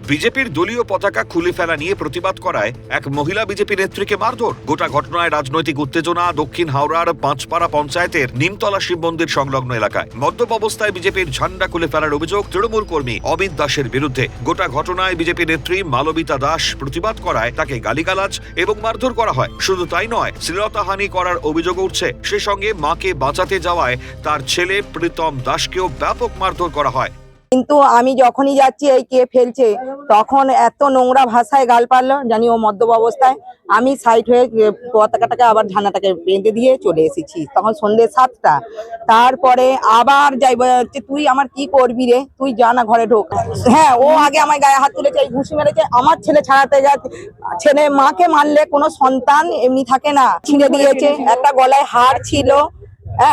বিজেপির দলীয় পতাকা খুলে ফেলা নিয়ে প্রতিবাদ করায় এক মহিলা বিজেপি নেত্রীকে মারধর। গোটা ঘটনায় রাজনৈতিক উত্তেজনা দক্ষিণ হাওড়ার পাঁচপাড়া পঞ্চায়েতের নিমতলা শিব মন্দির সংলগ্ন এলাকায়। মদ্যপ অবস্থায় বিজেপির ঝান্ডা খুলে ফেলার অভিযোগ তৃণমূল কর্মী অমিত দাসের বিরুদ্ধে। গোটা ঘটনায় বিজেপি নেত্রী মালবিতা দাস প্রতিবাদ করায় তাকে গালিগালাজ এবং মারধর করা হয়। শুধু তাই নয়, শ্লীলতাহানি করার অভিযোগ উঠছে। সে সঙ্গে মাকে বাঁচাতে যাওয়ায় তার ছেলে প্রীতম দাসকেও ব্যাপক মারধর করা হয়। কিন্তু আমি যখনই যাচ্ছি এই কে ফেলছে, তখন এত নোংরা ভাষায় গাল পারলো, জানি ও মদ্যপ অবস্থায়। আমি সাইড হয়ে পতাকাটাকে আবার ঝান্ডাটাকে বেঁধে দিয়ে চলে এসেছি। তখন সন্ধ্যে 7টা। তারপরে আবার যাইব, তুই আমার কি করবি রে, তুই যা না ঘরে ঢোক। হ্যাঁ, ও আগে আমার গায়ে হাত তুলেছে, এই ঘুষি মেরেছে। আমার ছেলে ছাড়াতে যাচ্ছে। ছেলে মাকে মারলে কোনো সন্তান এমনি থাকে না। ছিঁড়ে দিয়েছে, একটা গলায় হার ছিল,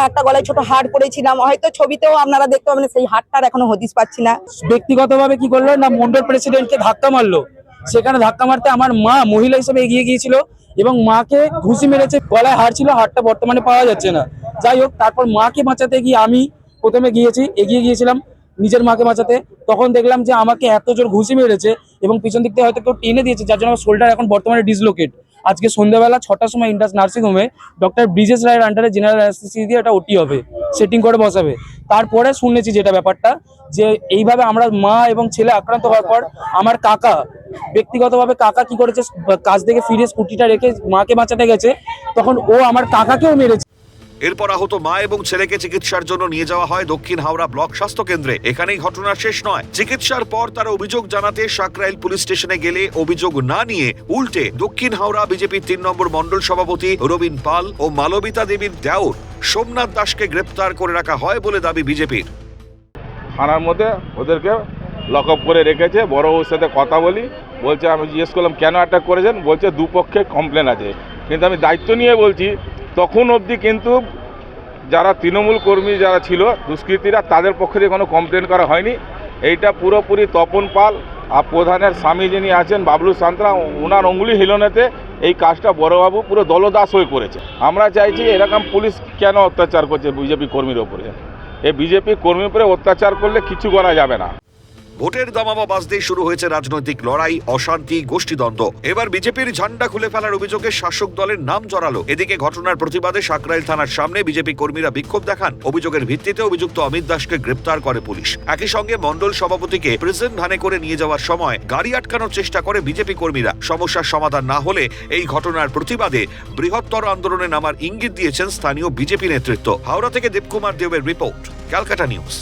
একটা গলায় ছোট হাড় পড়েছিলাম, হয়তো ছবিতেও আপনারা দেখতে পাবেন। সেই হাড়টার এখনো হদিস পাচ্ছি না। ব্যক্তিগতভাবে কি করলো না, মন্ডল প্রেসিডেন্টকে ধাক্কা মারলো। সেখানে ধাক্কা মারতে আমার মা মহিলা হিসেবে এগিয়ে গিয়েছিল এবং মাকে ঘুষি মেরেছে। গলায় হাড় ছিল, হাড়টা বর্তমানে পাওয়া যাচ্ছে না। যাই হোক, তারপর মাকে বাঁচাতে গিয়ে আমি প্রথমে এগিয়ে গিয়েছিলাম নিজের মাকে বাঁচাতে। তখন দেখলাম যে আমাকে এত জোর ঘুষি মেরেছে এবং পিছন দিক থেকে হয়তো কেউ টেনে দিয়েছে, যার জন্য আমার শোল্ডার এখন বর্তমানে ডিসলোকেট। আজকে সন্ধ্যাবেলা 6টার সময় ইন্ডাস নার্সিংহোমে ডক্টর ব্রিজেশ রায়ের আন্ডারে জেনারেল অ্যানেস্থেসিয়া দিয়ে এটা ওটি হবে, সেটিং করে বসাবে। তারপরে শুনেছি যেটা ব্যাপারটা, যে এইভাবে আমরা মা এবং ছেলে আক্রান্ত হওয়ার পর আমার কাকা ব্যক্তিগতভাবে কি করেছে, কাজ থেকে ফিরে স্কুটিটা রেখে মাকে বাঁচাতে গেছে, তখন ও আমার কাকাকেও মেরেছে। এরপর আহত মা এবং ছেলেকে চিকিৎসার জন্য নিয়ে যাওয়া হয় দক্ষিণ হাওড়া ব্লক স্বাস্থ্য কেন্দ্রে। এখানেই ঘটনা শেষ নয়। চিকিৎসার পর তারা অভিযোগ জানাতে সাকরাইল পুলিশ স্টেশনে গেলে অভিযোগ না নিয়ে উল্টে দক্ষিণ হাওড়া বিজেপির 3 নম্বর মন্ডল সভাপতি রবীন পাল ও মালবিতা দেবীর দেওর সোমনাথ দাসকে গ্রেপ্তার করে রাখা হয় বলে দাবি বিজেপির। থানার মধ্যে ওদেরকে লক আপ করে রেখেছে। বড়বাবুর সাথে কথা বলি, বলছে, আমি জিজ্ঞেস করলাম কেন অ্যাটাক করেছেন, বলছে দুপক্ষে কমপ্লেন আছে। কিন্তু আমি দায়িত্ব নিয়ে বলছি, তখন অবধি কিন্তু যারা তৃণমূল কর্মী যারা ছিল দুষ্কৃতীরা, তাদের পক্ষে দিয়ে কোনো কমপ্লেন করা হয়নি। এইটা পুরোপুরি তপন পাল আর প্রধানের স্বামী যিনি আছেন বাবলু সান্ত্রা, ওনার অঙ্গুলি হিলনেতে এই কাজটা বড়বাবু পুরো দলদাস হয়ে করেছে। আমরা চাইছি এরকম পুলিশ কেন অত্যাচার করছে বিজেপি কর্মীর ওপরে। এই বিজেপি কর্মীর উপরে অত্যাচার করলে কিছু করা যাবে না। ভোটের দামামা বাজতেই শুরু হয়েছে রাজনৈতিক লড়াই, অশান্তি, গোষ্ঠীদ্বন্দ্ব। এবার বিজেপির ঝান্ডা খুলে ফেলার অভিযোগে শাসক দলের নাম জড়ালো। এদিকে ঘটনার প্রতিবাদে সাকরাইল থানার সামনে বিজেপি কর্মীরা বিক্ষোভ দেখান। অভিযোগের ভিত্তিতে অভিযুক্ত অমিত দাসকে গ্রেপ্তার করে পুলিশ। একই সঙ্গে মন্ডল সভাপতিকে প্রিজন ভ্যানে করে নিয়ে যাওয়ার সময় গাড়ি আটকানোর চেষ্টা করে বিজেপি কর্মীরা। সমস্যার সমাধান না হলে এই ঘটনার প্রতিবাদে বৃহত্তর আন্দোলনে নামার ইঙ্গিত দিয়েছেন স্থানীয় বিজেপি নেতৃত্ব। হাওড়া থেকে দেবকুমার দেবের রিপোর্ট, ক্যালকাটা নিউজ।